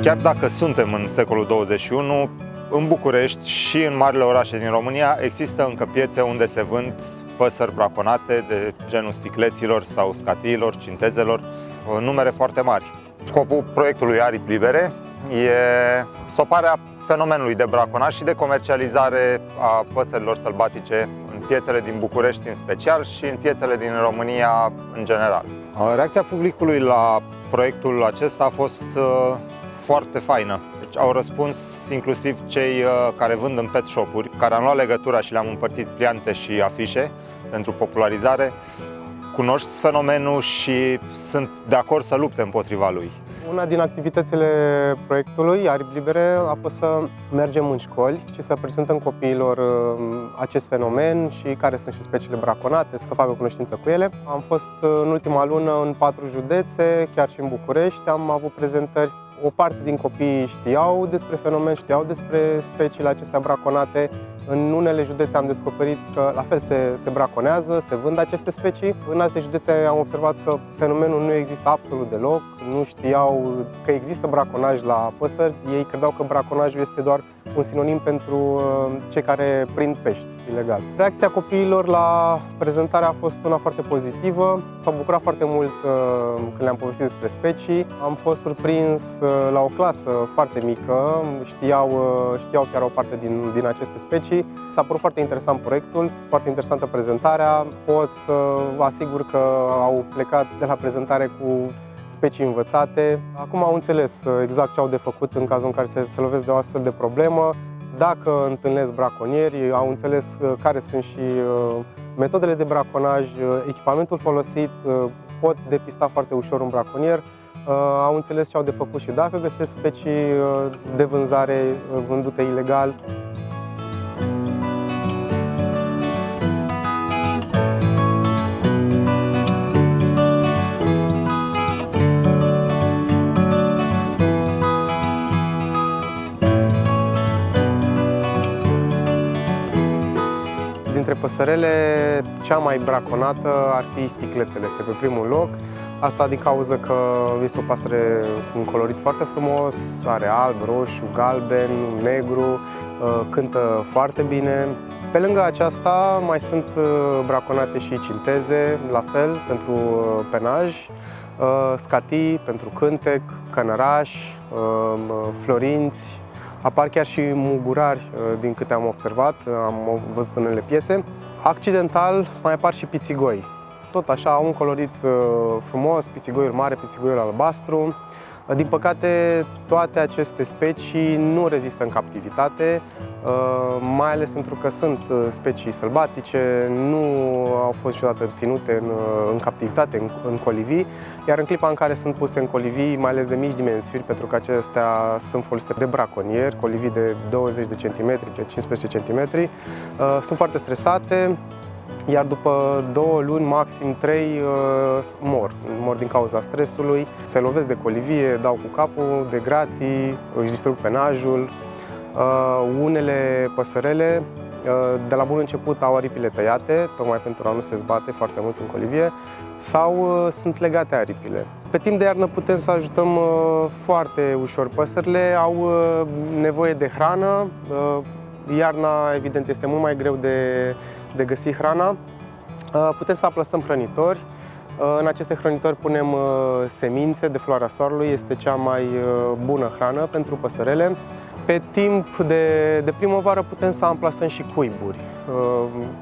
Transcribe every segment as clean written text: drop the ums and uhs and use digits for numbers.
Chiar dacă suntem în secolul 21, în București și în marile orașe din România există încă piețe unde se vând păsări braconate de genul sticleților sau scatiilor, cintezelor, numere foarte mari. Scopul proiectului Aripi Libere e stoparea fenomenului de braconaj și de comercializare a păsărilor sălbatice în piețele din București în special și în piețele din România în general. Reacția publicului la proiectul acesta a fost foarte faină. Deci au răspuns inclusiv cei care vând în pet shop-uri, care am luat legătura și le-am împărțit pliante și afișe pentru popularizare. Cunoști fenomenul și sunt de acord să lupte împotriva lui. Una din activitățile proiectului Aripi Libere a fost să mergem în școli și să prezentăm copiilor acest fenomen și care sunt și speciile braconate, să facă cunoștință cu ele. Am fost în ultima lună în 4 județe, chiar și în București, am avut prezentări. O parte din copii știau despre fenomen, știau despre speciile acestea braconate. În unele județe am descoperit că la fel se braconează, se vând aceste specii. În alte județe am observat că fenomenul nu există absolut deloc, nu știau că există braconaj la păsări. Ei credeau că braconajul este doar un sinonim pentru cei care prind pești ilegal. Reacția copiilor la prezentare a fost una foarte pozitivă. S-au bucurat foarte mult când le-am povestit despre specii. Am fost surprins la o clasă foarte mică, știau chiar o parte din aceste specii. S-a părut foarte interesant proiectul, foarte interesantă prezentarea. Pot să vă asigur că au plecat de la prezentare cu specii învățate. Acum au înțeles exact ce au de făcut în cazul în care se lovesc de o astfel de problemă. Dacă întâlnesc braconieri, au înțeles care sunt și metodele de braconaj, echipamentul folosit, pot depista foarte ușor un braconier. Au înțeles ce au de făcut și dacă găsesc specii de vânzare vândute ilegal. Dintre păsărele, cea mai braconată ar fi sticletele, este pe primul loc. Asta din cauza că este o pasăre cu un colorit foarte frumos, are alb, roșu, galben, negru, cântă foarte bine. Pe lângă aceasta mai sunt braconate și cinteze, la fel, pentru penaj, scatii pentru cântec, cănărași, florinți. Apar chiar și mugurari, din câte am observat, am văzut în unele piețe. Accidental mai apar și pițigoi. Tot așa, au un colorit frumos, pițigoiul mare, pițigoiul albastru. Din păcate, toate aceste specii nu rezistă în captivitate, mai ales pentru că sunt specii sălbatice, nu au fost niciodată ținute în captivitate, în colivii, iar în clipa în care sunt puse în colivii, mai ales de mici dimensiuni, pentru că acestea sunt folosite de braconieri, colivii de 20 de centimetri pe 15 centimetri, sunt foarte stresate, iar după 2 luni, maxim 3, mor din cauza stresului, se lovesc de colivie, dau cu capul, de gratii, își distrug penajul. Unele păsărele, de la bun început, au aripile tăiate, tocmai pentru a nu se zbate foarte mult în colivie, sau sunt legate aripile. Pe timp de iarnă putem să ajutăm foarte ușor păsările, au nevoie de hrană. Iarna, evident, este mult mai greu de găsi hrana. Putem să aplasăm hrănitori. În aceste hrănitori punem semințe de floarea soarelui, este cea mai bună hrană pentru păsărele. Pe timp de primăvară putem să amplasăm și cuiburi.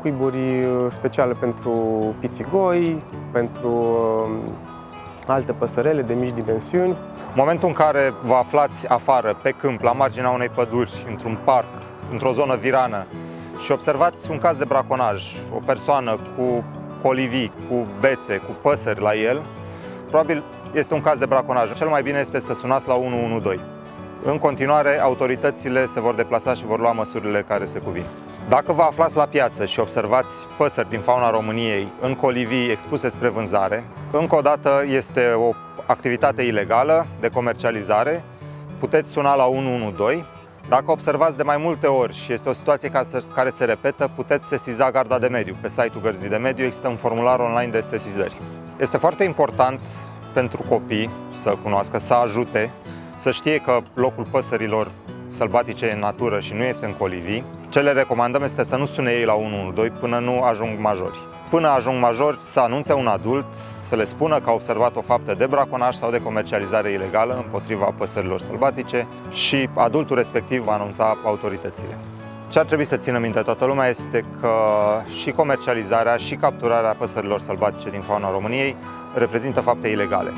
Cuiburi speciale pentru pițigoi, pentru alte păsărele de mici dimensiuni. În momentul în care vă aflați afară, pe câmp, la marginea unei păduri, într-un parc, într-o zonă virană și observați un caz de braconaj, o persoană cu colivii, cu bețe, cu păsări la el, probabil este un caz de braconaj. Cel mai bine este să sunați la 112. În continuare, autoritățile se vor deplasa și vor lua măsurile care se cuvin. Dacă vă aflați la piață și observați păsări din fauna României în colivii expuse spre vânzare, încă o dată este o activitate ilegală de comercializare, puteți suna la 112. Dacă observați de mai multe ori și este o situație care se repetă, puteți sesiza Garda de Mediu. Pe site-ul Gărzii de Mediu există un formular online de sesizări. Este foarte important pentru copii să cunoască, să ajute, să știe că locul păsărilor sălbatice e în natură și nu este în colivii. Ce le recomandăm este să nu sune ei la 112 până nu ajung majori. Până ajung majori, să anunțe un adult, să le spună că a observat o faptă de braconaj sau de comercializare ilegală împotriva păsărilor sălbatice și adultul respectiv va anunța autoritățile. Ce ar trebui să țină minte toată lumea este că și comercializarea și capturarea păsărilor sălbatice din fauna României reprezintă fapte ilegale.